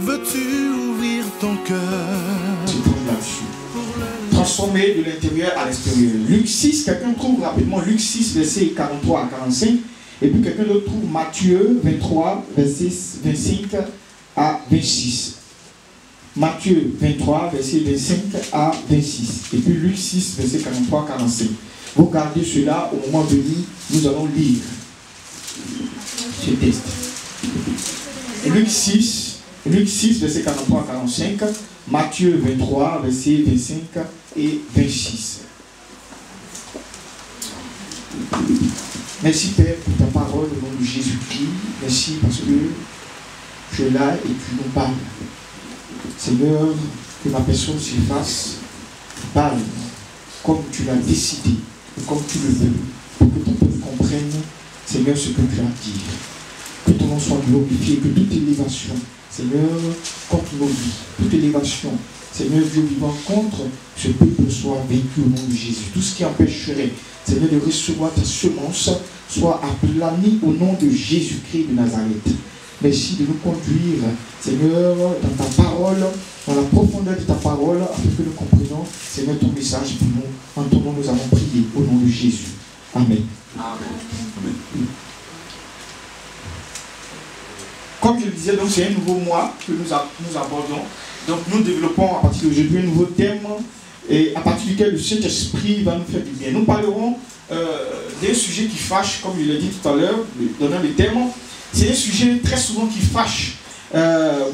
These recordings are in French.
veux-tu ouvrir ton cœur? Tu trouves là-dessus. Transformer de l'intérieur à l'extérieur. Luc 6, quelqu'un trouve rapidement Luc 6, versets 43 à 45. Et puis quelqu'un d'autre trouve Matthieu 23, versets 25 à 26. Matthieu 23, versets 25 à 26. Et puis Luc 6, versets 43 à 45. Vous gardez cela, au moment venu, nous allons lire ce texte. Luc 6, versets 43 à 45. Matthieu 23, versets 25 et 26. Merci Père pour ta parole au nom de Jésus-Christ. Merci parce que tu es là et tu nous parles. Seigneur, que ma personne s'efface, parle comme tu l'as décidé, et comme tu le veux, pour que ton peuple comprenne, Seigneur, ce que tu as dit. Que ton nom soit glorifié, que toute élévation, Seigneur, contre nos vies, toute élévation, Seigneur Dieu vivant, contre ce peuple soit vaincu au nom de Jésus. Tout ce qui empêcherait, Seigneur, de recevoir ta semence, soit aplani au nom de Jésus-Christ de Nazareth. Merci de nous conduire, Seigneur, dans ta parole, dans la profondeur de ta parole, afin que nous comprenions, Seigneur, ton message pour nous. En ton nom, nous avons prié au nom de Jésus. Amen. Amen. Comme je le disais, donc c'est un nouveau mois que nous abordons. Donc nous développons à partir d'aujourd'hui un nouveau thème et à partir duquel le Saint-Esprit va nous faire du bien. Nous parlerons des sujets qui fâchent, comme je l'ai dit tout à l'heure, donnant le thème. C'est un sujet très souvent qui fâche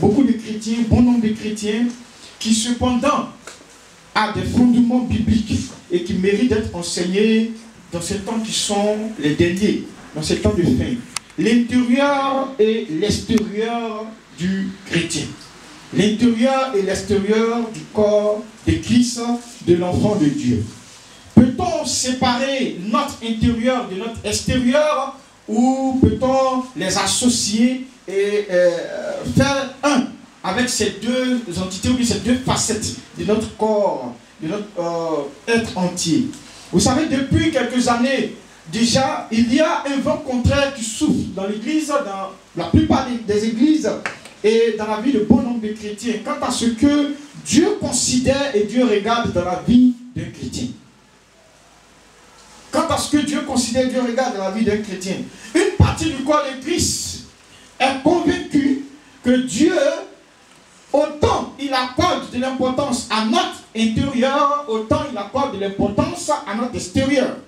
beaucoup de chrétiens, bon nombre de chrétiens, qui cependant a des fondements bibliques et qui méritent d'être enseignés dans ces temps qui sont les derniers, dans ces temps de fin. L'intérieur et l'extérieur du chrétien. L'intérieur et l'extérieur du corps de Christ, de l'enfant de Dieu. Peut-on séparer notre intérieur de notre extérieur ou peut-on les associer et faire un avec ces deux entités ou ces deux facettes de notre corps, de notre être entier? Vous savez, depuis quelques années, déjà, il y a un vent contraire qui souffle dans l'Église, dans la plupart des églises et dans la vie de bon nombre de chrétiens, quant à ce que Dieu considère et Dieu regarde dans la vie d'un chrétien. Quant à ce que Dieu considère et Dieu regarde dans la vie d'un chrétien. Une partie du corps de Christ est convaincue que Dieu, autant il accorde de l'importance à notre intérieur, autant il accorde de l'importance à notre extérieur.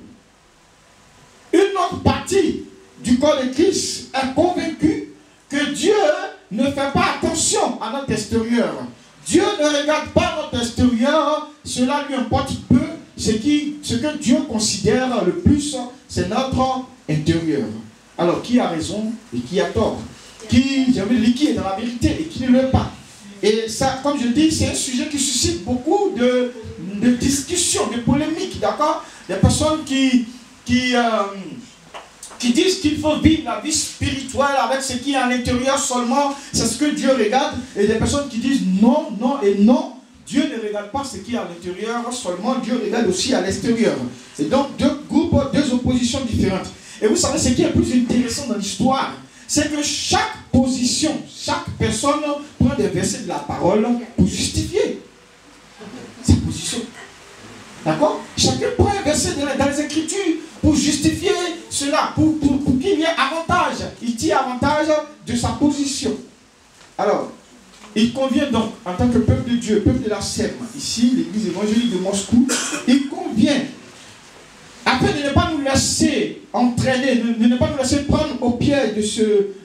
Une autre partie du corps de Christ est convaincue que Dieu ne fait pas attention à notre extérieur. Dieu ne regarde pas notre extérieur, cela lui importe peu. Ce que Dieu considère le plus, c'est notre intérieur. Alors, qui a raison et qui a tort? Qui est dans la vérité et qui ne l'est pas? Et ça, comme je dis, c'est un sujet qui suscite beaucoup de discussions, de polémiques, d'accord? Des personnes qui disent qu'il faut vivre la vie spirituelle avec ce qui est à l'intérieur seulement, c'est ce que Dieu regarde, et des personnes qui disent non, non et non, Dieu ne regarde pas ce qui est à l'intérieur seulement, Dieu regarde aussi à l'extérieur. C'est donc deux groupes, deux oppositions différentes. Et vous savez ce qui est plus intéressant dans l'histoire, c'est que chaque position, chaque personne prend des versets de la parole pour justifier sa position. D'accord? Chacun prend un verset dans les Écritures pour justifier cela, pour qu'il y ait avantage. Il tire avantage de sa position. Alors, il convient donc, en tant que peuple de Dieu, peuple de la SEM, ici, l'église évangélique de Moscou, il convient, afin de ne pas nous laisser entraîner, de ne pas nous laisser prendre au piège de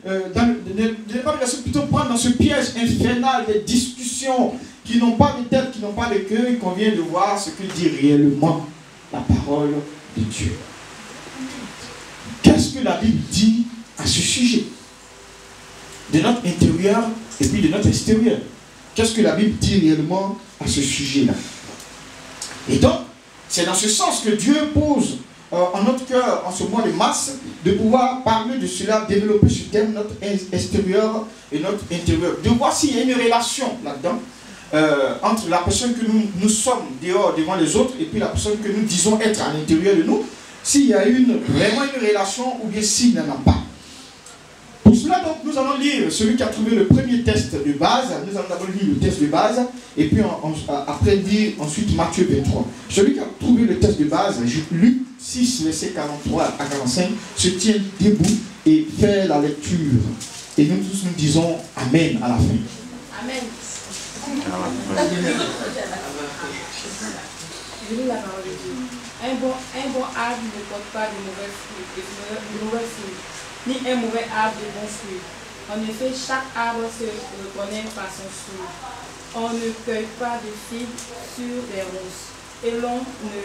ne pas nous laisser plutôt prendre dans ce piège infernal des discussions qui n'ont pas de tête, qui n'ont pas de cœur, il convient de voir ce que dit réellement la parole de Dieu. Qu'est-ce que la Bible dit à ce sujet? De notre intérieur et puis de notre extérieur. Qu'est-ce que la Bible dit réellement à ce sujet-là? Et donc, c'est dans ce sens que Dieu pose en notre cœur, en ce mois de mars, de pouvoir parler de cela, développer ce thème, notre extérieur et notre intérieur. De voir s'il y a une relation là-dedans entre la personne que nous sommes dehors devant les autres et puis la personne que nous disons être à l'intérieur de nous, s'il y a vraiment une relation ou bien s'il n'y en a pas. Pour cela, donc, nous allons lire celui qui a trouvé le premier test de base. Nous allons d'abord lire le test de base et puis après lire ensuite Matthieu 23. Celui qui a trouvé le test de base, Luc 6, verset 43 à 45, se tient debout et fait la lecture. Et nous tous nous disons Amen à la fin. Amen. Je lis la parole de Dieu. Un bon arbre ne porte pas de mauvais fruits, ni un mauvais arbre de bons fruits. En effet, chaque arbre se reconnaît par son fruit. On ne cueille pas de figues sur des ronces, et l'on ne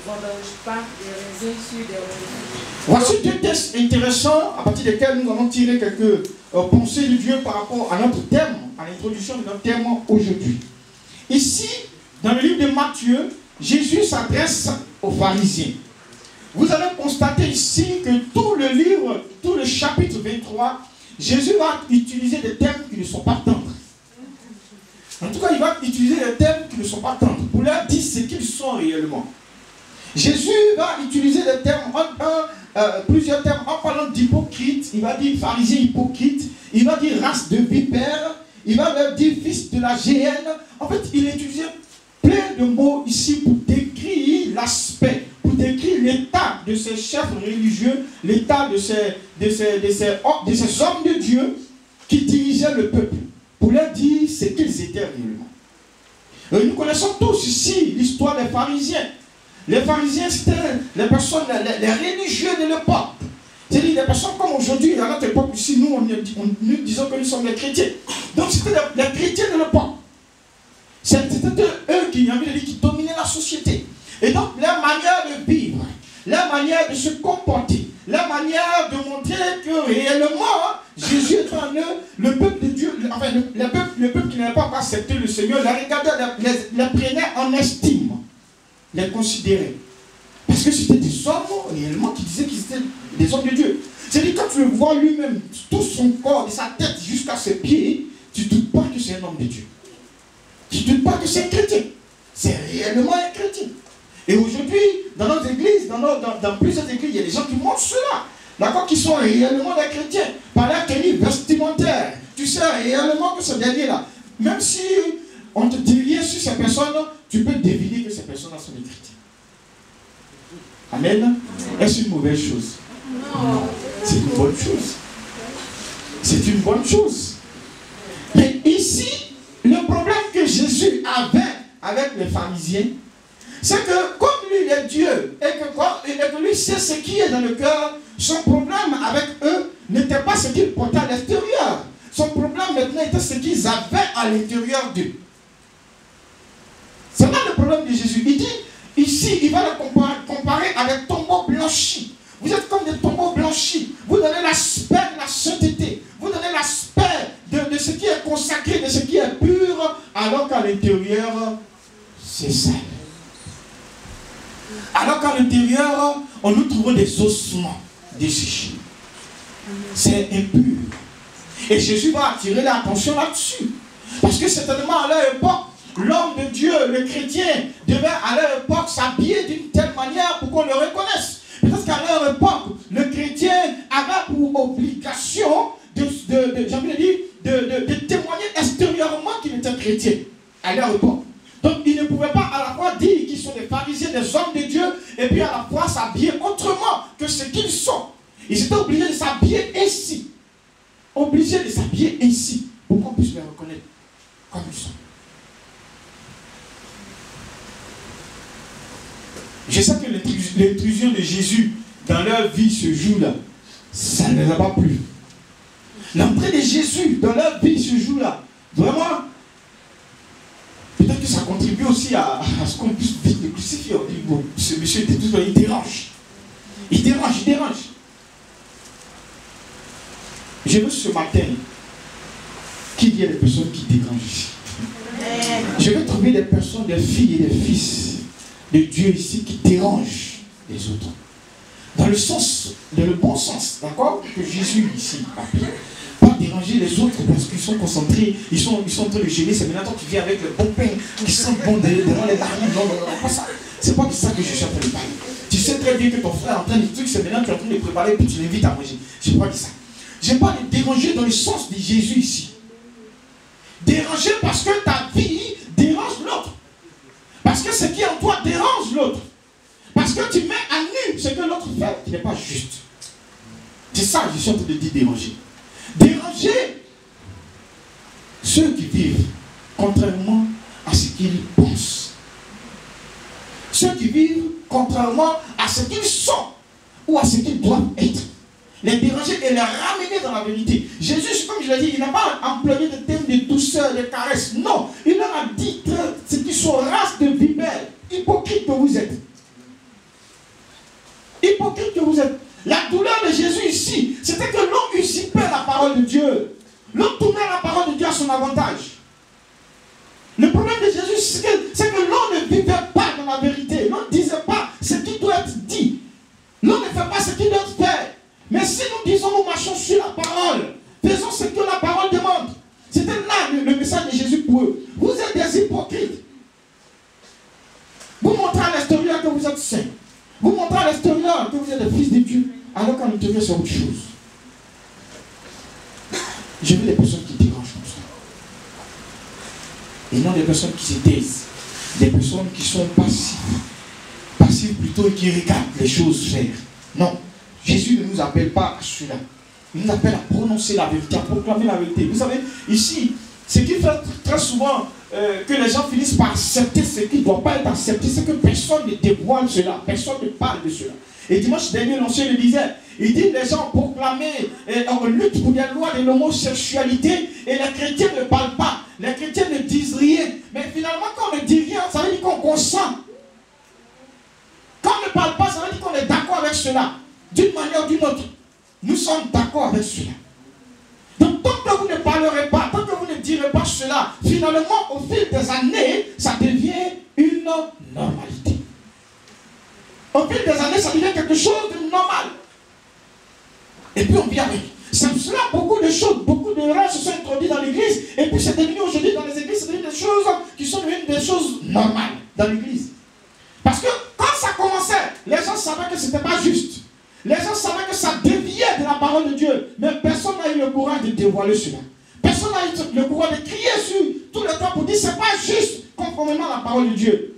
vendange pas des raisins sur des ronces. Voici deux tests intéressants à partir desquels nous allons tirer quelques pensées de Dieu par rapport à notre thème, à l'introduction de notre thème aujourd'hui. Ici, dans le livre de Matthieu, Jésus s'adresse aux pharisiens. Vous allez constater ici que tout le livre, tout le chapitre 23, Jésus va utiliser des termes qui ne sont pas tendres. En tout cas, il va utiliser des termes qui ne sont pas tendres pour leur dire ce qu'ils sont réellement. Jésus va utiliser des termes, plusieurs termes, en parlant d'hypocrite. Il va dire pharisien hypocrite, il va dire race de vipère, il va leur dire fils de la géhenne. En fait, il utilise plein de mots ici pour décrire l'aspect, pour décrire l'état de ces chefs religieux, l'état de ces hommes de Dieu qui dirigeaient le peuple, pour leur dire ce qu'ils étaient réellement. Nous connaissons tous ici l'histoire des pharisiens. Les pharisiens, c'était les personnes, les religieux de l'époque. C'est-à-dire des personnes comme aujourd'hui, à notre époque ici, nous disons que nous sommes les chrétiens. Donc c'était les chrétiens de l'époque. C'était eux qui dominaient la société. Et donc, leur manière de vivre, leur manière de se comporter, leur manière de montrer que réellement, Jésus est en eux, le peuple de Dieu, enfin, le peuple qui n'avait pas encore accepté le Seigneur, les regardait, les prenait en estime, les considérait. Parce que c'était des hommes réellement qui disaient qu'ils étaient des hommes de Dieu. C'est-à-dire, quand tu le vois lui-même, tout son corps, de sa tête jusqu'à ses pieds, tu ne doutes pas que c'est un homme de Dieu. Tu ne doutes pas que c'est un chrétien. C'est réellement un chrétien. Et aujourd'hui, dans notre église, dans plusieurs églises, il y a des gens qui montrent cela. D'accord, qui sont réellement des chrétiens. Par la tenue vestimentaire. Tu sais réellement que ce dernier-là, même si on te dit rien sur ces personnes, tu peux deviner que ces personnes-là sont des chrétiens. Amen. Est-ce une mauvaise chose? Non. C'est une bonne chose. C'est une bonne chose. Mais ici, le problème que Jésus avait avec les pharisiens, c'est que comme lui il est Dieu et que lui sait ce qui est dans le cœur, son problème avec eux n'était pas ce qu'ils portaient à l'extérieur. Son problème maintenant était ce qu'ils avaient à l'intérieur d'eux. C'est là le problème de Jésus. Il dit, ici, il va le comparer avec tombeaux blanchis. Vous êtes comme des tombeaux blanchis. Vous donnez l'aspect de la sainteté. Vous donnez l'aspect de ce qui est consacré, de ce qui est pur, alors qu'à l'intérieur, c'est sale. Alors qu'à l'intérieur, on nous trouve des ossements desséchés. C'est impur. Et Jésus va attirer l'attention là-dessus. Parce que certainement à leur époque, l'homme de Dieu, le chrétien, devait à leur époque s'habiller d'une telle manière pour qu'on le reconnaisse. Parce qu'à leur époque, le chrétien avait pour obligation de témoigner extérieurement qu'il était chrétien. À leur époque. Donc ils ne pouvaient pas à la fois dire qu'ils sont des pharisiens, des hommes de Dieu, et puis à la fois s'habiller autrement que ce qu'ils sont. Ils étaient obligés de s'habiller ainsi. Obligés de s'habiller ainsi pour qu'on puisse les reconnaître comme ils sont. Je sais que l'intrusion de Jésus dans leur vie ce jour-là, ça ne les a pas plu. L'entrée de Jésus dans leur vie ce jour-là, vraiment, peut-être que ça contribue aussi à ce qu'on puisse vite le crucifier. On dit, bon, ce monsieur était tout, il dérange. Il dérange. Je veux ce matin qu'il y ait des personnes qui dérangent ici. Je veux trouver des personnes, des filles et des fils de Dieu ici qui dérangent les autres. Dans le bon sens, d'accord, que Jésus ici appelle. Pas déranger les autres parce qu'ils sont concentrés, ils sont en train de gêner. C'est maintenant tu viens avec le bon pain qui sent bon devant les barils. Non, pas ça. C'est pas de ça que je suis en train de parler. Tu sais très bien que ton frère est en train de trucs, c'est maintenant que tu es en train de préparer et puis tu l'invites à manger. Je ne sais pas de ça. Je parle de déranger dans le sens de Jésus ici. Déranger parce que ta vie dérange l'autre. Parce que ce qui est en toi dérange l'autre. Parce que tu mets à nu ce que l'autre fait qui n'est pas juste. C'est ça que je suis en train de dire déranger. Déranger ceux qui vivent contrairement à ce qu'ils pensent. Ceux qui vivent contrairement à ce qu'ils sont ou à ce qu'ils doivent être. Les déranger et les ramener dans la vérité. Jésus, comme je l'ai dit, il n'a pas employé de thème de douceur, de caresse. Non, il leur a dit que ce qui sont race de vipères, hypocrites que vous êtes. Hypocrite que vous êtes. La douleur de Jésus ici, c'était que l'on usurpait la parole de Dieu. L'on tournait la parole de Dieu à son avantage. Le problème de Jésus, c'est que l'on ne vivait pas dans la vérité. L'on ne disait pas ce qui doit être dit. L'on ne fait pas ce qui doit être fait. Mais si nous disons, nous marchons sur la parole, faisons ce que la parole demande. C'était là le message de Jésus pour eux. Vous êtes des hypocrites. Vous montrez à l'extérieur que vous êtes saints. Vous montrez à l'extérieur que vous êtes des fils de Dieu, alors qu'à l'intérieur c'est autre chose. Je veux des personnes qui dérangent comme ça. Et non des personnes qui se taisent. Des personnes qui sont passives. Passives plutôt et qui regardent les choses faire. Non. Jésus ne nous appelle pas à cela. Il nous appelle à prononcer la vérité, à proclamer la vérité. Vous savez, ici, ce qui fait très souvent que les gens finissent par accepter ce qui ne doit pas être accepté, c'est que personne ne dévoile cela, personne ne parle de cela. Et dimanche dernier, l'ancien le disait, il dit les gens proclamaient, on lutte pour des lois de l'homosexualité et les chrétiens ne parlent pas, les chrétiens ne disent rien. Mais finalement, quand on ne dit rien, ça veut dire qu'on consent. Quand on ne parle pas, ça veut dire qu'on est d'accord avec cela. D'une manière ou d'une autre, nous sommes d'accord avec cela. Donc, tant que vous ne parlerez pas, tant que vous ne direz pas cela, finalement, au fil des années, ça devient une normalité. Au fil des années, ça devient quelque chose de normal. Et puis, on vit avec. C'est cela, beaucoup de choses, beaucoup d'erreurs se sont introduites dans l'église. Et puis, c'est devenu aujourd'hui dans les églises, c'est devenu des choses qui sont devenues des choses normales dans l'église. Parce que quand ça commençait, les gens savaient que ce n'était pas juste. Les gens savaient que ça déviait de la parole de Dieu. Mais personne n'a eu le courage de dévoiler cela. Personne n'a eu le courage de crier sur tout le temps pour dire c'est pas juste conformément à la parole de Dieu.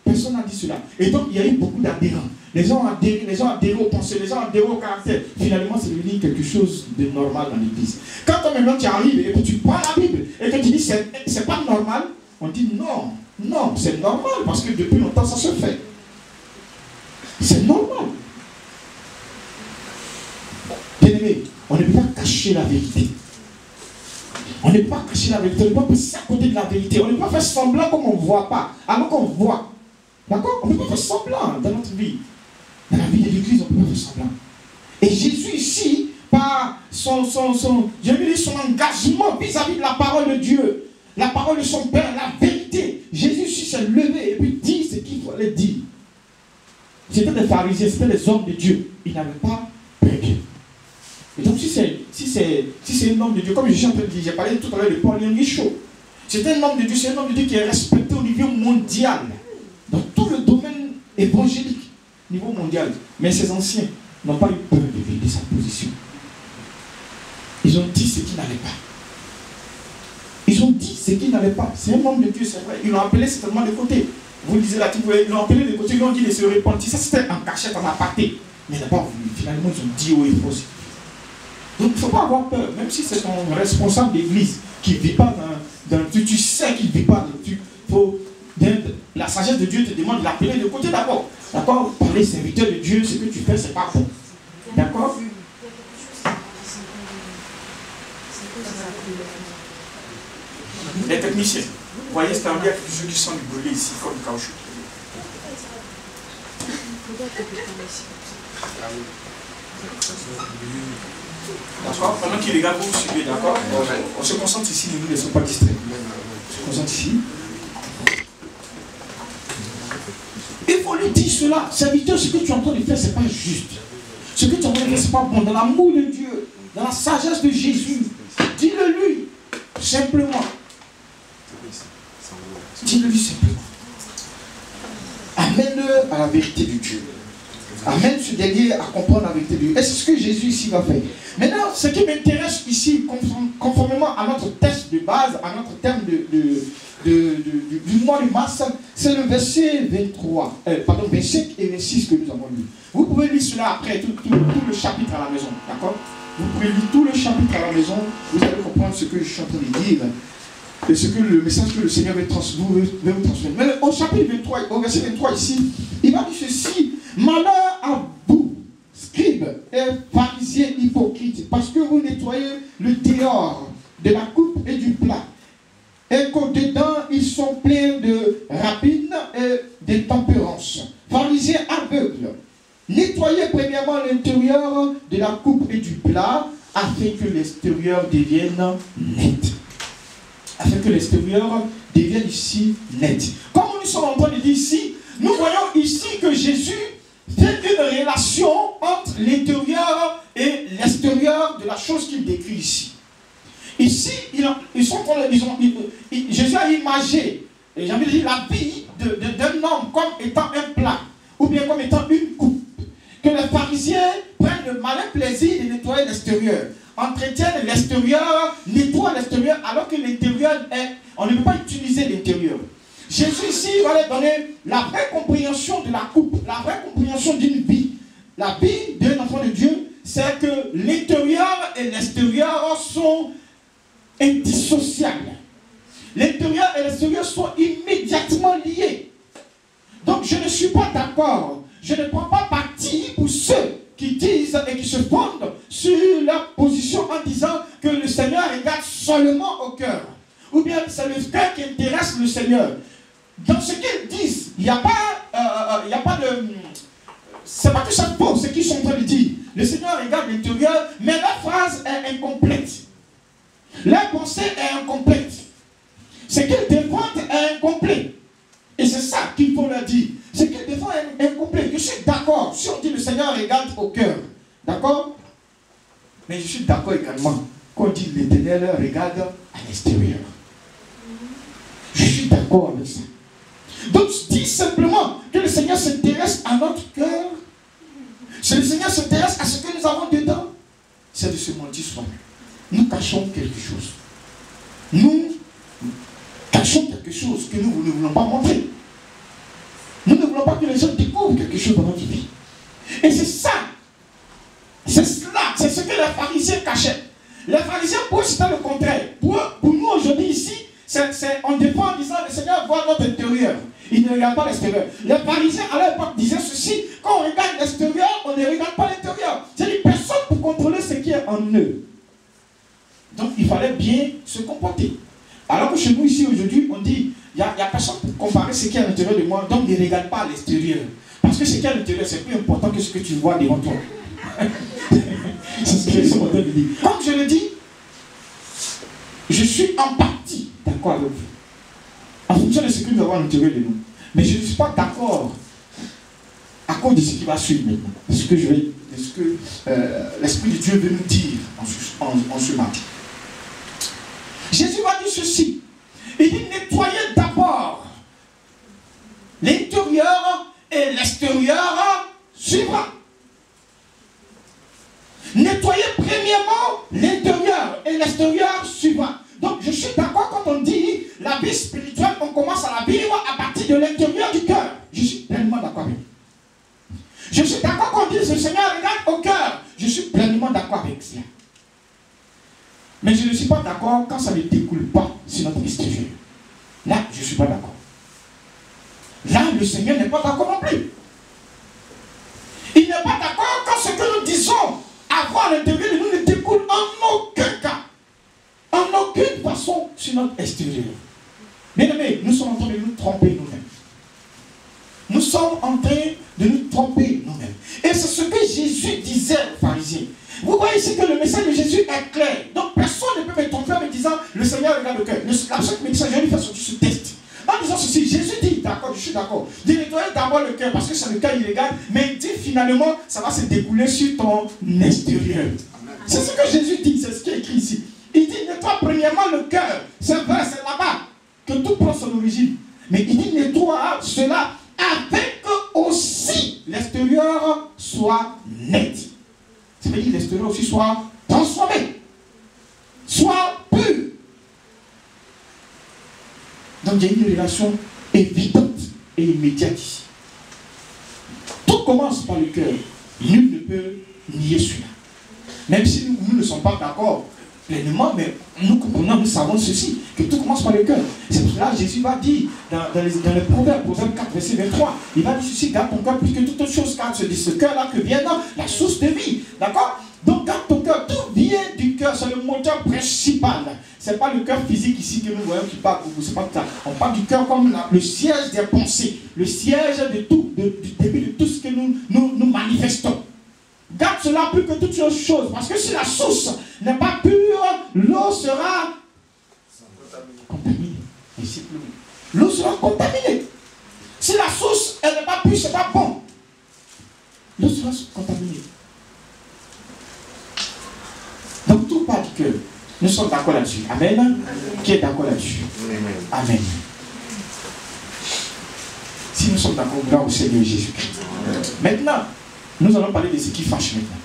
Personne n'a dit cela. Et donc il y a eu beaucoup d'adhérents. Les gens ont adhéré aux pensées, les gens ont adhéré au caractère. Finalement, c'est devenu quelque chose de normal dans l'église. Quand toi maintenant tu arrives et que tu prends la Bible et que tu dis c'est pas normal, on dit non, non, c'est normal parce que depuis longtemps ça se fait. C'est normal. Bien-aimé, on ne peut pas cacher la vérité. On ne peut pas cacher la vérité. On ne peut pas passer à côté de la vérité. On ne peut pas faire semblant comme on ne voit pas. Alors qu'on voit. D'accord? On ne peut pas faire semblant dans notre vie. Dans la vie de l'église, on ne peut pas faire semblant. Et Jésus ici, par son engagement vis-à-vis de la parole de Dieu, la parole de son Père, la vérité, Jésus ici s'est levé et puis dit ce qu'il fallait dire. C'était des pharisiens, c'était des hommes de Dieu. Ils n'avaient pas peur de Dieu. Et donc si c'est un homme de Dieu, comme je suis en train de dire, j'ai parlé tout à l'heure de Paul Yongisho. C'est un homme de Dieu, c'est un homme de Dieu qui est respecté au niveau mondial. Dans tout le domaine évangélique, au niveau mondial. Mais ces anciens n'ont pas eu peur de valider sa position. Ils ont dit ce qui n'allait pas. Ils ont dit ce qui n'allait pas. C'est un homme de Dieu, c'est vrai. Ils l'ont appelé certainement de côté. Vous lisez là, ils l'ont appelé de côté, ils l'ont dit de se repentir. Ça c'était en cachette, en aparté. Mais il n'a pas voulu. Finalement, ils ont dit haut et fort. Donc il ne faut pas avoir peur, même si c'est ton responsable d'église qui ne vit pas tu sais qu'il ne vit pas. La sagesse de Dieu te demande de l'appeler de côté d'abord. D'accord? Parler serviteur de Dieu, ce que tu fais, c'est pas bon. D'accord? Les techniciens, vous voyez, c'est un gars ceux qui sont brûlés ici comme du caoutchouc. D'accord? Pendant qu'il regarde, vous suivez, d'accord? On se concentre ici, nous ne laissons pas distraits. On se concentre ici. Il faut lui dire cela. Serviteur, ce que tu es en train de faire, ce n'est pas juste. Ce que tu es en train de faire, ce n'est pas bon. Dans l'amour de Dieu, dans la sagesse de Jésus, dis-le lui, simplement. Dis-le lui simplement. Amène-le à la vérité de Dieu. Amen, se dédier à comprendre la vérité de Dieu. Et c'est ce que Jésus ici va faire. Maintenant, ce qui m'intéresse ici, conformément à notre texte de base, à notre thème du mois de mars, c'est le verset 25 et 26 que nous avons lu. Vous pouvez lire cela après, tout le chapitre à la maison, d'accord? Vous pouvez lire tout le chapitre à la maison, vous allez comprendre ce que je suis en train de dire. Et ce que le message que le Seigneur veut vous transmettre. Mais au chapitre 23, au verset 23 ici, il va dire ceci: malheur à vous, scribes et pharisiens hypocrites, parce que vous nettoyez le dehors de la coupe et du plat, et qu'au-dedans ils sont pleins de rapines et de tempérance. Pharisiens aveugles, nettoyez premièrement l'intérieur de la coupe et du plat, afin que l'extérieur devienne net. Afin que l'extérieur devienne ici net. Comme nous sommes en train de dire ici, nous voyons ici que Jésus fait une relation entre l'intérieur et l'extérieur de la chose qu'il décrit ici. Ici, Jésus a imagé, j'ai envie de dire, la vie d'un homme comme étant un plat, ou bien comme étant une coupe. Que les pharisiens prennent le malin plaisir de nettoyer l'extérieur, entretiennent l'extérieur, nettoient l'extérieur, alors que l'intérieur est... On ne peut pas utiliser l'intérieur. Jésus ici va leur donner la vraie compréhension de la coupe, la vraie compréhension d'une vie. La vie d'un enfant de Dieu, c'est que l'intérieur et l'extérieur sont indissociables. L'intérieur et l'extérieur sont immédiatement liés. Donc je ne suis pas d'accord. Je ne prends pas parti pour ceux qui disent et qui se fondent sur leur position en disant que le Seigneur regarde seulement au cœur. Ou bien c'est le cœur qui intéresse le Seigneur. Dans ce qu'ils disent, il n'y a pas de... C'est pas que ça faux ce qu'ils sont en train de dire. Le Seigneur regarde l'intérieur, mais leur phrase est incomplète. Leur pensée est incomplète. Ce qu'ils défendent est incomplet. Et c'est ça qu'il faut leur dire. Ce qu'ils défendent est incomplet. Je suis d'accord. Si on dit le Seigneur regarde au cœur, d'accord? Mais je suis d'accord également quand on dit l'Éternel regarde à l'extérieur. Je suis d'accord avec ça. Donc je dis simplement que le Seigneur s'intéresse à notre cœur. Si le Seigneur s'intéresse à ce que nous avons dedans, c'est de se mentir soi-même. Nous cachons quelque chose. Nous cachons quelque chose que nous ne voulons pas montrer. Nous ne voulons pas que les gens découvrent quelque chose dans notre vie. Et c'est ça. C'est cela. C'est ce que les pharisiens cachaient. Les pharisiens, pour c'était le contraire. Pour nous aujourd'hui ici, on défend en disant le Seigneur voit notre intérieur. Il ne regarde pas l'extérieur. Les pharisiens à l'époque disaient ceci: quand on regarde l'extérieur, on ne regarde pas l'intérieur. C'est-à-dire personne pour contrôler ce qui est en eux. Donc il fallait bien se comporter. Alors que chez nous ici aujourd'hui, on dit il n'y a personne pour comparer ce qui est à l'intérieur de moi, donc ne regarde pas à l'extérieur. Parce que ce qui est à l'intérieur, c'est plus important que ce que tu vois devant toi. C'est ce que je suis en train de dire. Comme je le dis, je suis en partie d'accord avec vous. En fonction de ce que nous avons à l'intérieur de nous. Mais je ne suis pas d'accord à cause de ce qui va suivre maintenant. De ce que l'Esprit de Dieu veut nous dire en ce matin. Jésus va dire ceci. Il dit nettoyez d'abord l'intérieur et l'extérieur suivra. Nettoyez premièrement l'intérieur et l'extérieur suivra. Donc je suis d'accord quand on dit la vie spirituelle, on commence à la vivre à partir de l'intérieur du cœur. Je suis pleinement d'accord avec vous. Je suis d'accord quand on dit le Seigneur regarde au cœur. Je suis pleinement d'accord avec cela. Mais je ne suis pas d'accord quand ça ne découle pas sur notre extérieur. Là, je ne suis pas d'accord. Là, le Seigneur n'est pas d'accord non plus. Il n'est pas d'accord quand ce que nous disons avoir à l'intérieur de nous ne découle en aucun cas, en aucune façon sur notre extérieur. Bien aimés, nous sommes en train de nous tromper nous-mêmes. Nous sommes en train de nous tromper nous-mêmes. Et c'est ce que Jésus disait aux pharisiens. Vous voyez ici que le message de Jésus est clair. Donc personne ne peut me tromper en me disant le Seigneur regarde le cœur. La seule message, je vais faire sortir ce test. En disant ceci, Jésus dit, d'accord, je suis d'accord. Dis nettoyer d'abord le cœur parce que c'est le cœur il regarde. Mais dit finalement, ça va se découler sur ton extérieur. C'est ce que Jésus dit, c'est ce qui est écrit ici. Il dit nettoie premièrement le cœur. C'est vrai, c'est là-bas que tout prend son origine. Mais il dit nettoie cela avec aussi l'extérieur soit net. Ça veut dire que l'extérieur aussi soit transformé. Soit pur. Donc il y a une relation évidente et immédiate ici. Tout commence par le cœur. Nul ne peut nier cela. Même si nous ne sommes pas d'accord pleinement, mais nous comprenons, nous savons ceci, que tout commence par le cœur. C'est pour cela que Jésus va dire dans le Proverbe 4, verset 23, il va dire ceci, garde ton cœur plus que toute autre chose, car c'est de ce cœur-là que vient la source de vie. D'accord? Donc garde ton cœur, tout vient du cœur, c'est le moteur principal. Ce n'est pas le cœur physique ici que nous voyons qui parle, c'est pas ça. On parle du cœur comme le siège des pensées, le siège de tout, du début de tout ce que nous manifestons. Garde cela plus que toutes choses, parce que si la source n'est pas pure, l'eau sera contaminée. L'eau sera contaminée. Si la source elle n'est pas pure, ce n'est pas bon. L'eau sera contaminée. Donc tout part du cœur. Nous sommes d'accord là-dessus. Amen. Amen. Qui est d'accord là-dessus? Amen. Si nous sommes d'accord, gloire au Seigneur Jésus-Christ. Maintenant, nous allons parler de ce qui fâche maintenant.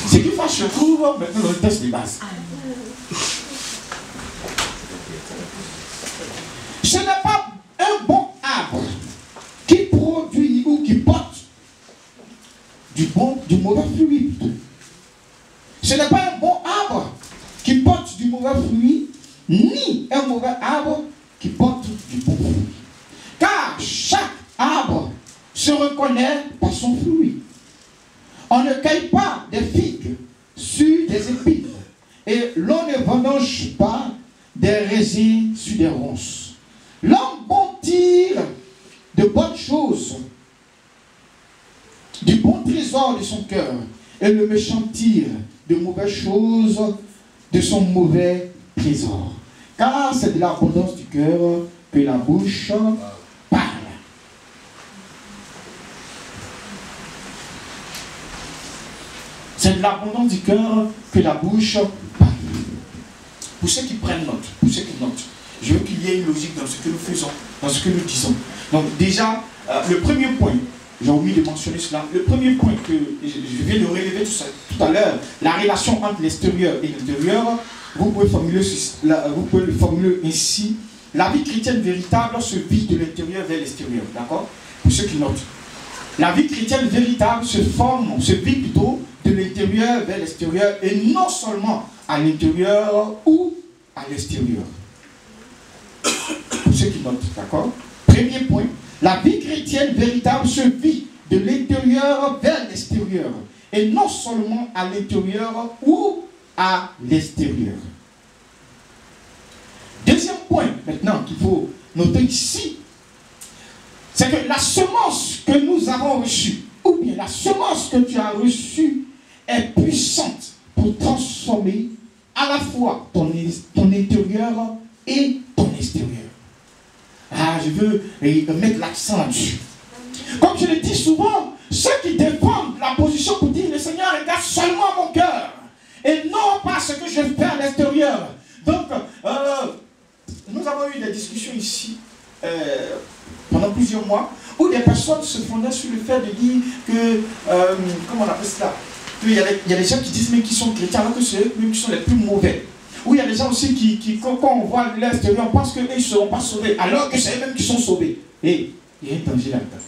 Ce qui fâche se trouve maintenant dans le texte de base. Ce n'est pas un bon arbre qui produit ou qui porte du mauvais fruit plutôt. Ce n'est pas un bon arbre qui porte du mauvais fruit, ni un mauvais arbre qui porte du bon fruit. Car chaque arbre se reconnaît par son fruit. On ne cueille pas des figues sur des épines, et l'on ne vendange pas des raisins sur des ronces. L'homme bon tire de bonnes choses du bon trésor de son cœur, et le méchant tire de mauvaises choses de son mauvais trésor. Car c'est de l'abondance du cœur que la bouche parle. C'est de l'abondance du cœur que la bouche parle. Pour ceux qui prennent note, pour ceux qui notent, je veux qu'il y ait une logique dans ce que nous faisons, dans ce que nous disons. Donc déjà, le premier point, j'ai oublié de mentionner cela, le premier point que je viens de relever tout à l'heure, la relation entre l'extérieur et l'intérieur, vous pouvez le formuler ainsi. La vie chrétienne véritable se vit de l'intérieur vers l'extérieur. D'accord? Pour ceux qui notent. La vie chrétienne véritable se vit plutôt de l'intérieur vers l'extérieur et non seulement à l'intérieur ou à l'extérieur. Pour ceux qui notent, d'accord? Premier point, la vie chrétienne véritable se vit de l'intérieur vers l'extérieur et non seulement à l'intérieur ou à l'extérieur. Deuxième point maintenant qu'il faut noter ici, c'est que la semence que nous avons reçue, ou bien la semence que tu as reçue, est puissante pour transformer à la fois ton intérieur et ton extérieur. Ah, je veux mettre l'accent là-dessus. Comme je le dis souvent, ceux qui défendent la position pour dire le Seigneur regarde seulement mon cœur et non pas ce que je fais à l'extérieur. Donc, nous avons eu des discussions ici pendant plusieurs mois où des personnes se fondaient sur le fait de dire que, comment on appelle cela, qu'il y a des gens qui disent même qu'ils sont chrétiens alors que c'est eux même qui sont les plus mauvais. Ou il y a des gens aussi qui quand on voit l'extérieur, on pense qu'ils ne seront pas sauvés alors que c'est eux-mêmes qui sont sauvés. Et il y a un danger là-dedans.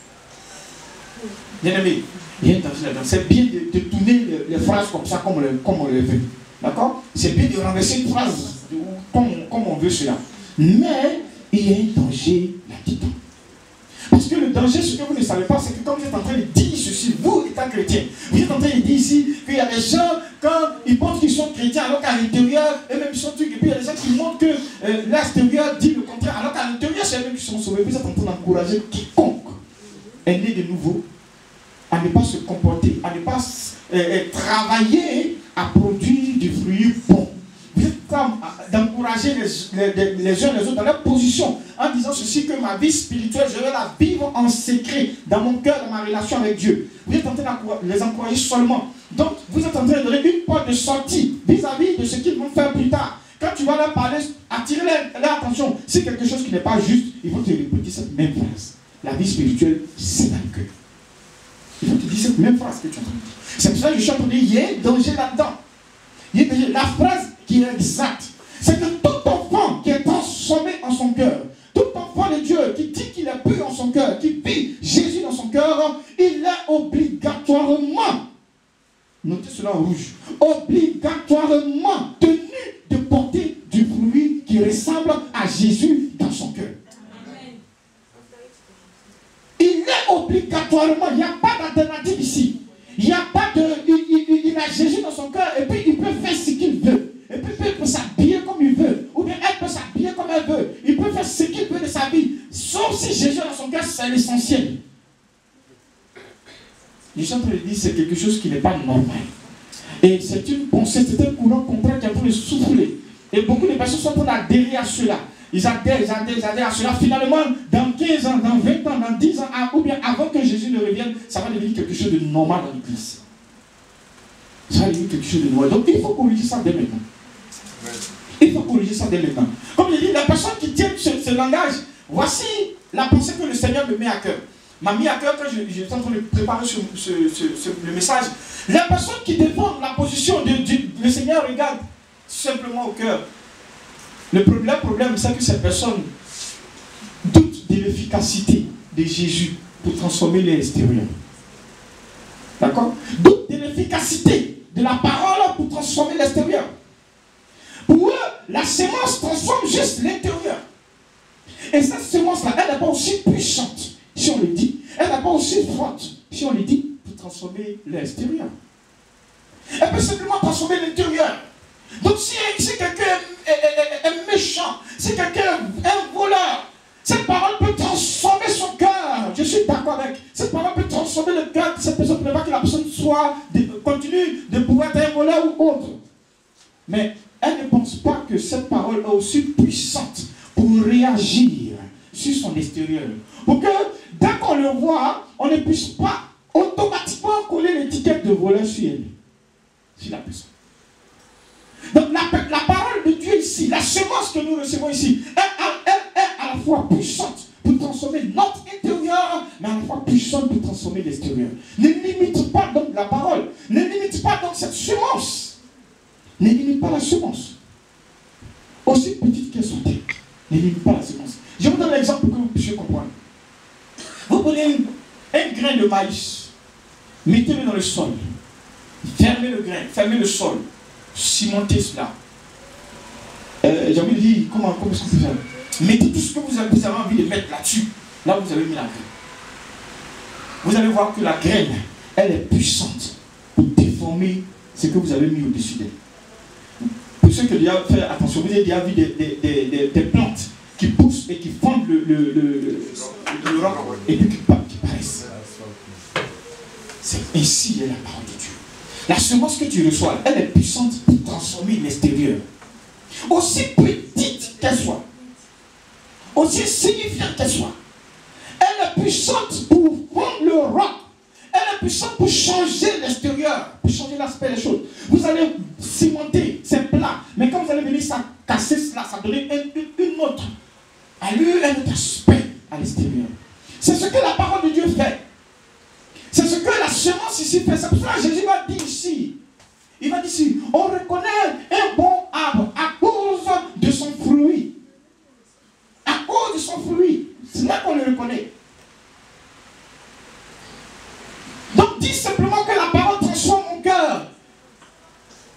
Bien aimé, il y a un danger là-dedans. C'est bien de tourner les phrases comme ça, comme on le veut. D'accord? C'est bien de renverser une phrase comme on veut cela. Mais il y a un danger là-dedans. Parce que le danger, ce que vous ne savez pas, c'est que quand vous êtes en train de dire ceci, vous étant chrétien, vous êtes en train de dire ici qu'il y a des gens, quand ils pensent qu'ils sont chrétiens, alors qu'à l'intérieur, eux-mêmes sont trucs, et puis il y a des gens qui montrent que l'extérieur dit le contraire, alors qu'à l'intérieur, c'est eux-mêmes qui sont sauvés. Vous êtes en train d'encourager quiconque est né de nouveau à ne pas se comporter, à ne pas travailler à produire du fruit bon. Vous êtes en train d'encourager les uns les autres dans leur position en disant ceci, que ma vie spirituelle, je vais la vivre en secret dans mon cœur, dans ma relation avec Dieu. Vous êtes en train de les encourager seulement. Donc, vous êtes en train de donner une porte de sortie vis-à-vis de ce qu'ils vont faire plus tard. Quand tu vas leur parler, attirer leur attention. Si quelque chose qui n'est pas juste, ils vont te répéter cette même phrase. La vie spirituelle, c'est dans le cœur. Il faut te dire cette même phrase que tu as entendue. C'est pour ça que je suis en train de dire, il y a un danger là-dedans. Il y a un danger. La phrase qui est exacte, c'est que tout enfant qui est transformé en son cœur, tout enfant de Dieu qui dit qu'il est pur en son cœur, qui vit Jésus dans son cœur, il est obligatoirement, notez cela en rouge, obligatoirement tenu de porter du fruit qui ressemble à Jésus dans son cœur. Il est obligatoirement, il n'y a pas d'alternative ici. Il n'y a pas de... Il a Jésus dans son cœur et puis il peut faire ce qu'il veut. Et puis il peut s'habiller comme il veut. Ou bien elle peut s'habiller comme elle veut. Il peut faire ce qu'il veut de sa vie. Sauf si Jésus dans son cœur, c'est l'essentiel. Je suis en train de dire c'est quelque chose qui n'est pas normal. Et c'est une pensée, c'est un courant contraire qui est en train de souffler. Et beaucoup de personnes sont en train d'adhérer à cela. Ils adhèrent à cela. Finalement, dans 15 ans, dans 20 ans, dans 10 ans, ou bien avant que Jésus ne revienne, ça va devenir quelque chose de normal dans l'église. Ça va devenir quelque chose de normal. Donc il faut corriger ça dès maintenant. Il faut corriger ça dès maintenant. Comme je dis, la personne qui tient ce langage, voici la pensée que le Seigneur me met à cœur. M'a mis à cœur quand j'étais en train de préparer le message. La personne qui défend la position le Seigneur regarde simplement au cœur. Le problème, c'est que cette personne doute de l'efficacité de Jésus pour transformer l'extérieur. D'accord? Doute de l'efficacité de la parole pour transformer l'extérieur. Pour eux, la sémence transforme juste l'intérieur. Et cette sémence-là, elle n'est pas aussi puissante, si on le dit. Elle n'est pas aussi forte, si on le dit, pour transformer l'extérieur. Elle peut simplement transformer l'intérieur. Donc si quelqu'un est méchant, si quelqu'un est un voleur, cette parole peut transformer son cœur. Je suis d'accord avec. Cette parole peut transformer le cœur de cette personne pour ne pas que la personne continue de pouvoir être un voleur ou autre. Mais elle ne pense pas que cette parole est aussi puissante pour réagir sur son extérieur. Pour que dès qu'on le voit, on ne puisse pas automatiquement coller l'étiquette de voleur sur elle. Sur la personne. Donc la parole de Dieu ici, la semence que nous recevons ici, elle est à la fois puissante pour transformer notre intérieur, mais à la fois puissante pour transformer l'extérieur. Ne limite pas donc la parole, ne limite pas donc cette semence. Ne limite pas la semence. Aussi petite qu'elle soit, ne limite pas la semence. Je vous donne l'exemple pour que vous puissiez comprendre. Vous prenez un grain de maïs, mettez-le dans le sol, fermez le grain, fermez le sol. Cimentez cela. J'ai envie de dire, comment est-ce que vous faites? Mettez tout ce que vous avez envie de mettre là-dessus. Là où vous avez mis la graine. Vous allez voir que la graine, elle est puissante pour déformer ce que vous avez mis au-dessus d'elle. Pour ceux qui ont déjà fait attention, vous avez déjà vu des plantes qui poussent et qui fondent le roc et puis qui paraissent. C'est ainsi est la parole de Dieu. La semence que tu reçois, elle est puissante pour transformer l'extérieur. Aussi petite qu'elle soit, aussi signifiante qu'elle soit, elle est puissante pour fondre le roc. Elle est puissante pour changer l'extérieur, pour changer l'aspect des choses. Vous allez cimenter, c'est plat, mais quand vous allez venir ça casser cela, ça donne une autre allure, un autre aspect à l'extérieur. C'est ce que la parole de Dieu fait. C'est ce que la semence ici fait. C'est pour ça que Jésus va dire ici. Il va dire ici, on reconnaît un bon arbre à cause de son fruit. À cause de son fruit. C'est là qu'on le reconnaît. Donc dis simplement que la parole transforme mon cœur.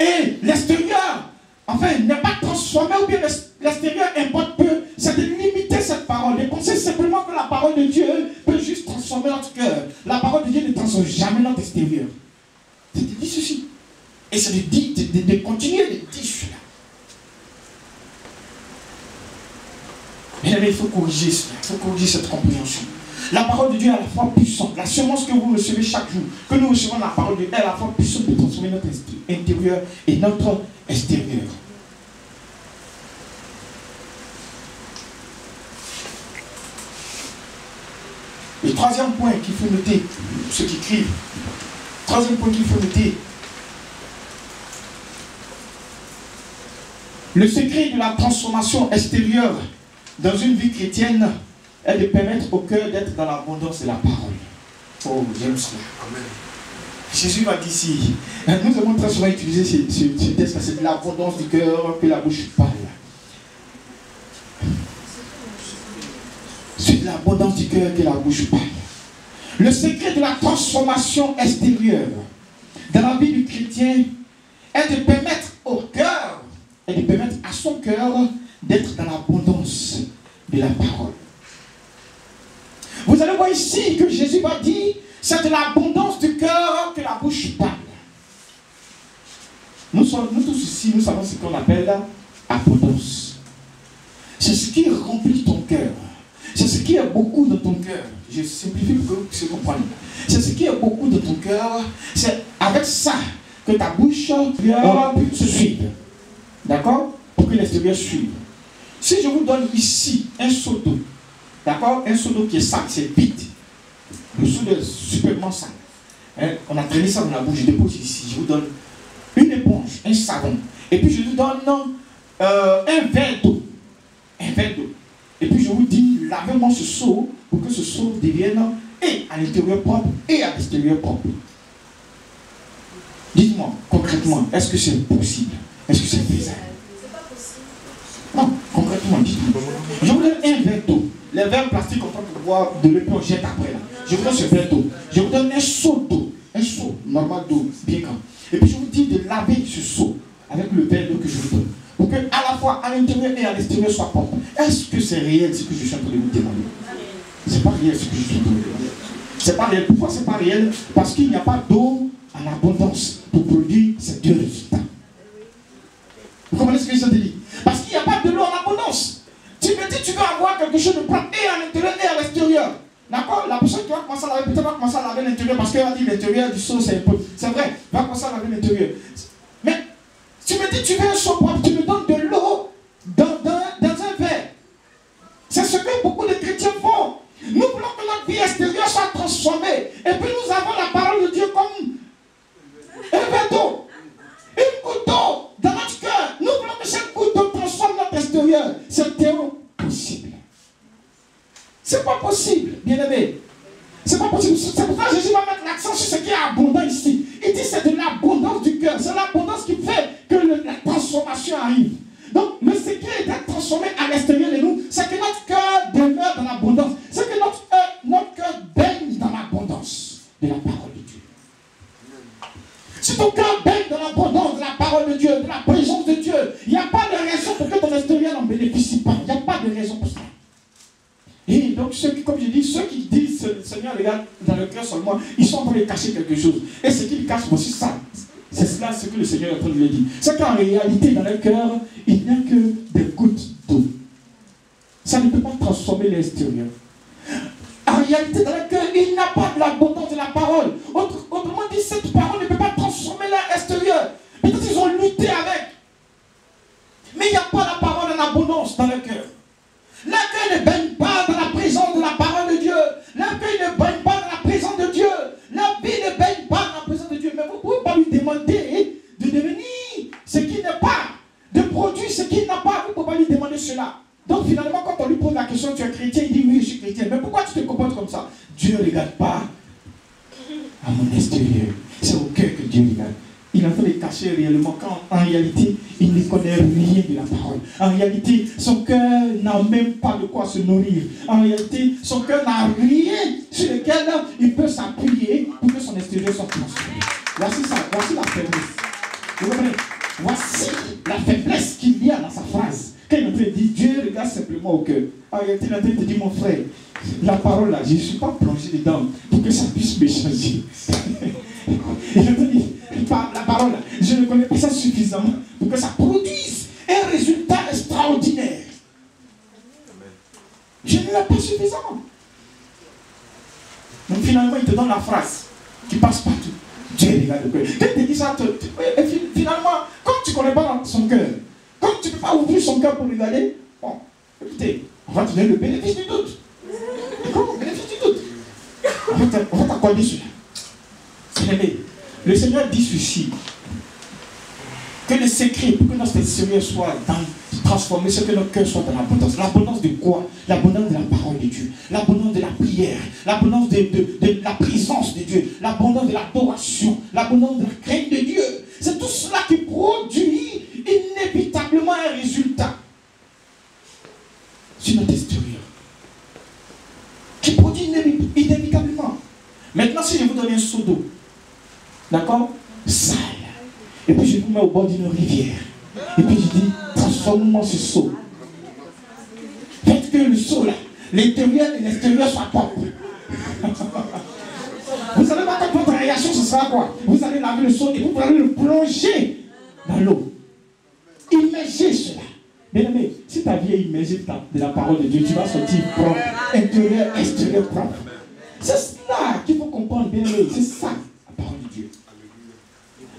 Et l'extérieur, enfin, n'est pas transformé ou bien l'extérieur importe peu. C'est de limiter cette parole. De penser simplement que la parole de Dieu peut juste transformer notre cœur. La parole de Dieu ne transforme jamais notre extérieur. C'est de dire ceci. Et c'est de continuer de dire cela. Mais il faut corriger cela. Il faut corriger cette compréhension. La parole de Dieu est à la fois puissante. La semence que vous recevez chaque jour, que nous recevons la parole de Dieu, est à la fois puissante pour transformer notre intérieur et notre extérieur. Le troisième point qu'il faut noter, ceux qui écrivent, troisième point qu'il faut noter, le secret de la transformation extérieure dans une vie chrétienne est de permettre au cœur d'être dans l'abondance de la parole. Oh, j'aime cela. Amen. Jésus m'a dit ici, nous avons très souvent utilisé ce texte, c'est de l'abondance du cœur que la bouche parle. C'est de l'abondance du cœur que la bouche parle. Le secret de la transformation extérieure dans la vie du chrétien est de permettre au cœur et de permettre à son cœur d'être dans l'abondance de la parole. Vous allez voir ici que Jésus va dire, c'est de l'abondance du cœur que la bouche parle. Nous tous ici, nous savons ce qu'on appelle abondance. C'est ce qui remplit ton cœur. C'est ce qui est beaucoup dans ton cœur. Je simplifie pour que vous compreniez. C'est ce qui est beaucoup dans ton cœur. C'est avec ça que ta bouche peut se suivre. D'accord? Pour que l'extérieur suive. Si je vous donne ici un seau d'eau, d'accord? Un seau d'eau qui est sale, c'est vide. Le seau d'eau est superment sale. On a traîné ça dans la bouche, je dépose ici. Je vous donne une éponge, un savon. Et puis je vous donne un verre d'eau. Un verre d'eau. Et puis je vous dis, lavez-moi ce seau pour que ce seau devienne et à l'intérieur propre et à l'extérieur propre. Dites-moi concrètement, est-ce que c'est possible? Est-ce que c'est faisable? Non, concrètement, dites-moi. Je vous donne un verre d'eau. Les verres plastiques qu'on peut boire de l'eau, on jette après là. Je vous donne ce verre d'eau. Je vous donne un seau d'eau. Un seau normal d'eau, bien grand. Et puis je vous dis de laver ce seau avec le verre d'eau que je vous donne. Pour que à la fois à l'intérieur et à l'extérieur soit propre. Est-ce que c'est réel ce que je suis en train de vous demander? C'est pas réel ce que je suis en train de vous demander. C'est pas réel. Pourquoi c'est pas réel? Parce qu'il n'y a pas d'eau en abondance pour produire ces deux résultats. Vous comprenez ce que je te dis? Parce qu'il n'y a pas de l'eau en abondance. Tu me dis tu veux avoir quelque chose de propre et à l'intérieur et à l'extérieur. D'accord? La personne qui va commencer à laver, peut-être va commencer à laver l'intérieur parce qu'elle va dire l'intérieur du seau c'est un peu. C'est vrai, va commencer à laver l'intérieur. Mais tu me dis tu veux un seau propre, tu me donnes de l'eau dans un verre. C'est ce que beaucoup de chrétiens font. Nous voulons que notre vie extérieure soit transformée. Et puis nous avons la parole de Dieu comme un verre d'eau. Une goutte d'eau dans notre cœur. Nous voulons que cette goutte d'eau transforme notre extérieur. C'est impossible. C'est pas possible, bien-aimé. C'est pas possible. C'est pour ça que Jésus va mettre l'accent sur ce qui est abondant ici. Il dit c'est de l'abondance du cœur. C'est l'abondance qui fait que la transformation arrive. Donc, le secret d'être transformé à l'extérieur de nous, c'est que notre cœur demeure dans l'abondance. C'est que notre cœur baigne dans l'abondance de la parole de Dieu. Si ton cœur baigne dans l'abondance de la parole de Dieu, de la présence de Dieu, il n'y a pas de raison pour que ton extérieur n'en bénéficie pas. Il n'y a pas de raison pour ça. Et donc, comme je dis, ceux qui disent Seigneur, regarde dans le cœur seulement, ils sont en train de cacher quelque chose. Et ce qu'ils cachent aussi, ça. C'est cela ce que le Seigneur est en train de lui dire. C'est qu'en réalité, dans le cœur, il n'y a que des gouttes d'eau. Ça ne peut pas transformer l'extérieur. En réalité, dans le cœur, il n'y a pas de l'abondance de la parole. Autrement dit, cette parole ne peut pas transformer l'extérieur. Peut-être qu'ils ont lutté avec. Mais il n'y a pas la parole en abondance dans le cœur. Le cœur ne baigne pas dans la présence de la parole de Dieu. Le cœur ne baigne pas dans la présence de Dieu. La vie ne baigne pas dans la présence de Dieu. Mais vous ne pouvez pas lui demander de devenir ce qu'il n'est pas, de produire ce qu'il n'a pas. Vous ne pouvez pas lui demander cela. Donc finalement, quand on lui pose la question, tu es chrétien, il dit oui, je suis chrétien. Mais pourquoi tu te comportes comme ça? Dieu ne regarde pas à mon extérieur. C'est au cœur que Dieu regarde. Il est en train de cacher réellement quand en réalité il ne connaît rien de la parole. En réalité, son cœur n'a même pas de quoi se nourrir. En réalité, son cœur n'a rien sur lequel il peut s'appuyer pour que son extérieur soit transformé. Voici ça, voici la faiblesse. Vous comprenez? Voici la faiblesse qu'il y a dans sa phrase. Quand il est en train de dire Dieu regarde simplement au cœur. En réalité, il est en train de dire mon frère, la parole là, je ne suis pas plongé dedans pour que ça puisse me changer. Il est en train de dire la parole, je ne connais pas ça suffisamment pour que ça produise un résultat extraordinaire. Je ne l'ai pas suffisamment. Donc finalement, il te donne la phrase qui passe partout. Dieu regarde le cœur. Quand il te dit ça, finalement, comme tu ne connais pas son cœur, comme tu ne peux pas ouvrir son cœur pour regarder, bon, écoutez, on va te donner le bénéfice du doute. D'accord? Le bénéfice du doute. On va t'accorder celui-là. Le Seigneur dit ceci, Que le secret, pour que notre Seigneur soit transformé, c'est que notre cœur soit dans l'abondance. L'abondance de quoi? L'abondance de la parole de Dieu, l'abondance de la prière, l'abondance de la présence de Dieu, l'abondance de l'adoration, l'abondance de la crainte de Dieu. C'est tout cela qui produit inévitablement un résultat sur notre extérieur. Qui produit inévitablement. Maintenant, si je vous donne un seau d'eau, d'accord? Sale. Et puis je vous mets au bord d'une rivière. Et puis je dis, transforme-moi ce seau. Faites que le seau là, l'intérieur et l'extérieur soient propres. Vous savez pas quand votre réaction ce sera quoi? Vous allez laver le seau et vous allez le plonger dans l'eau. Immergez cela. Bien aimé, si ta vie est immergée de la parole de Dieu, tu vas sortir propre, intérieur, extérieur propre. C'est cela qu'il faut comprendre, bien aimé. C'est ça, la parole de Dieu.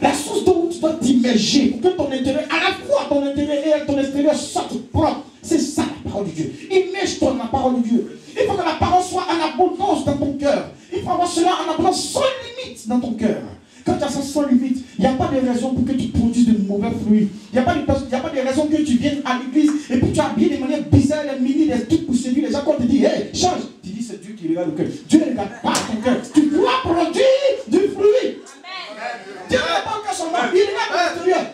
La source d'eau où tu dois t'immerger pour que ton intérieur, à la fois ton intérieur et ton extérieur sortent propre. C'est ça la parole de Dieu. Immerge-toi dans la parole de Dieu. Il faut que la parole soit en abondance dans ton cœur. Il faut avoir cela en abondance sans limite dans ton cœur. Quand tu as ça sans limite, il n'y a pas de raison pour que tu produises de mauvais fruits. Il n'y a pas de raison que tu viennes à l'église et puis tu habilles de manière bizarre, les mini, des trucs pour séduire les gens. Quand tu dis, hey, change, tu dis c'est Dieu qui regarde le cœur. Dieu ne regarde pas ton cœur. Tu dois produire du fruit. Dieu ne regarde pas le cœur seulement, il regarde l'extérieur.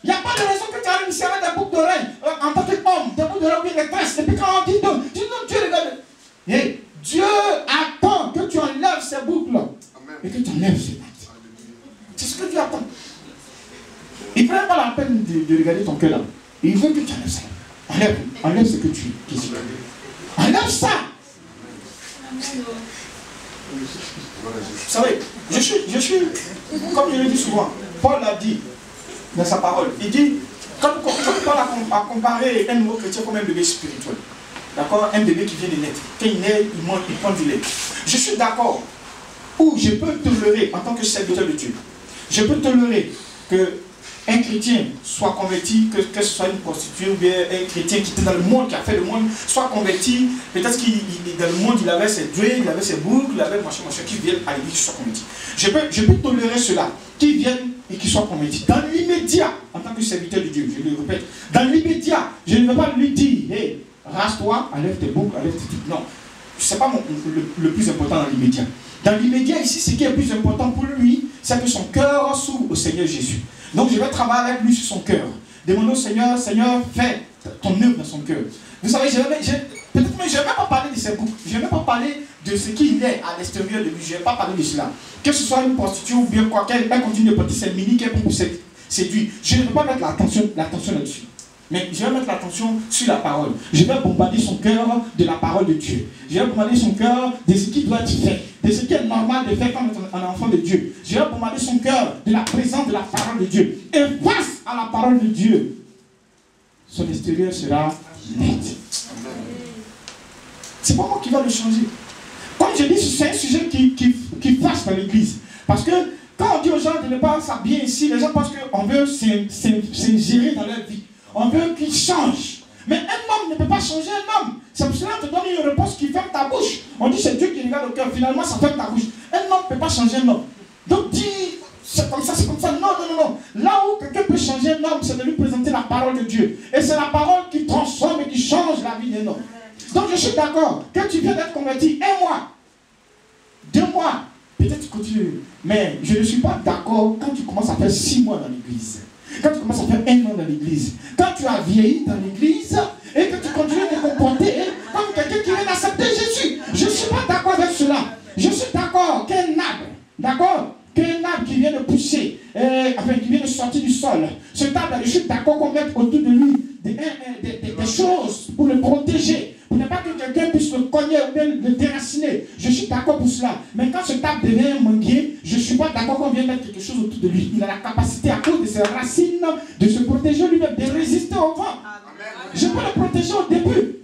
Il n'y a pas de raison que tu arrives ici avec des boucles d'oreilles en tant qu'homme, des boucles d'oreilles ou des tresses. Et puis quand on dit non, tu dis non, Dieu regarde. Hey, Dieu attend que tu enlèves ces boucles et que tu enlèves ces boucles. C'est ce que Dieu attend. Il ne prend pas la peine de regarder ton cœur là. Il veut que tu enlèves ça. Enlève ce que tu es. Enlève ça. Vous savez, je suis, comme je le dis souvent, Paul l'a dit dans sa parole. Il dit, quand Paul a comparé un nouveau chrétien comme un bébé spirituel, d'accord, un bébé qui vient de naître, quand il naît, il prend du lait. Je suis d'accord, ou je peux tolérer en tant que serviteur de Dieu. Je peux tolérer qu'un chrétien soit converti, que ce soit une prostituée ou bien un chrétien qui était dans le monde, qui a fait le monde, soit converti. Peut-être qu'il dans le monde, il avait ses dieux, il avait ses boucles, il avait machin, qui viennent à l'église, qui soit converti. Je peux tolérer cela, qui viennent et qui soient convertis. Dans l'immédiat, en tant que serviteur de Dieu, je le répète, dans l'immédiat, je ne vais pas lui dire, hey, rase-toi, enlève tes boucles, enlève tes trucs. Non, ce n'est pas le plus important dans l'immédiat. Dans l'immédiat, ici, ce qui est le plus important pour lui, c'est que son cœur s'ouvre au Seigneur Jésus. Donc, je vais travailler avec lui sur son cœur. Demandez au Seigneur, Seigneur, fais ton œuvre dans son cœur. Vous savez, peut-être même, je ne vais même pas parler de ses boucles. Je ne vais même pas parler de ce qu'il est à l'extérieur de lui. Je ne vais pas parler de cela. Que ce soit une prostituée ou bien quoi, qu'elle continue de porter ses mini, qu'elle pour séduire. Je ne vais pas mettre l'attention là-dessus. Mais je vais mettre l'attention sur la parole. Je vais bombarder son cœur de la parole de Dieu. Je vais bombarder son cœur de ce qui doit être fait, de ce qui est normal de faire comme un enfant de Dieu. Je vais bombarder son cœur de la présence de la parole de Dieu. Et face à la parole de Dieu, son extérieur sera net. C'est pas moi qui va le changer. Comme je dis, c'est un sujet qui passe dans l'église. Parce que quand on dit aux gens de ne pas s'habiller ici, les gens pensent qu'on veut s'ingérer dans leur vie. On veut qu'il change. Mais un homme ne peut pas changer un homme. C'est pour cela qu'on te donne une réponse qui ferme ta bouche. On dit c'est Dieu qui regarde le cœur. Finalement, ça ferme ta bouche. Un homme ne peut pas changer un homme. Donc dis, c'est comme ça, c'est comme ça. Non. Là où quelqu'un peut changer un homme, c'est de lui présenter la parole de Dieu. Et c'est la parole qui transforme et qui change la vie d'un homme. Donc je suis d'accord. Quand tu viens d'être converti, 1 mois, 2 mois, peut-être tu continues. Mais je ne suis pas d'accord quand tu commences à faire 6 mois dans l'église. Quand tu commences à faire 1 an dans l'église, quand tu as vieilli dans l'église et que tu continues de te comporter comme quelqu'un qui vient d'accepter Jésus, je ne suis pas d'accord avec cela. Je suis d'accord qu'un arbre, qui vient de pousser, qui vient de sortir du sol, ce arbre, je suis d'accord qu'on mette autour de lui des choses pour le protéger. Pour ne pas que quelqu'un puisse le cogner ou bien le déraciner. Je suis d'accord pour cela. Mais quand ce arbre devient un manguier, je ne suis pas d'accord qu'on vienne mettre quelque chose autour de lui. Il a la capacité, à cause de ses racines, de se protéger lui-même, de résister au vent. Je peux le protéger au début.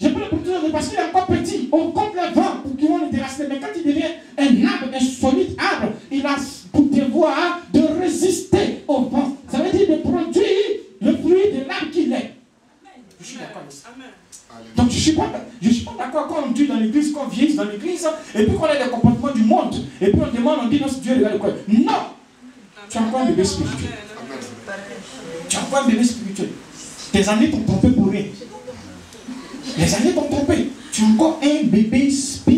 Je peux le protéger parce qu'il est encore petit. On compte le vent pour qu'ils vont le déraciner. Mais quand il devient un arbre, un solide arbre, il a pour devoir de résister au vent. Ça veut dire de produire le fruit de l'arbre qu'il est. Je suis d'accord avec ça. Donc je ne suis pas d'accord quand on dit dans l'église, qu'on vieillisse dans l'église, et puis qu'on a des comportements du monde, et puis on demande, on dit non, Dieu regarde quoi. Non! Tu es encore un bébé spirituel. Tu es encore un bébé spirituel. Tes années t'ont trompé pour rien. Les années t'ont trompé. Tu es encore un bébé spirituel.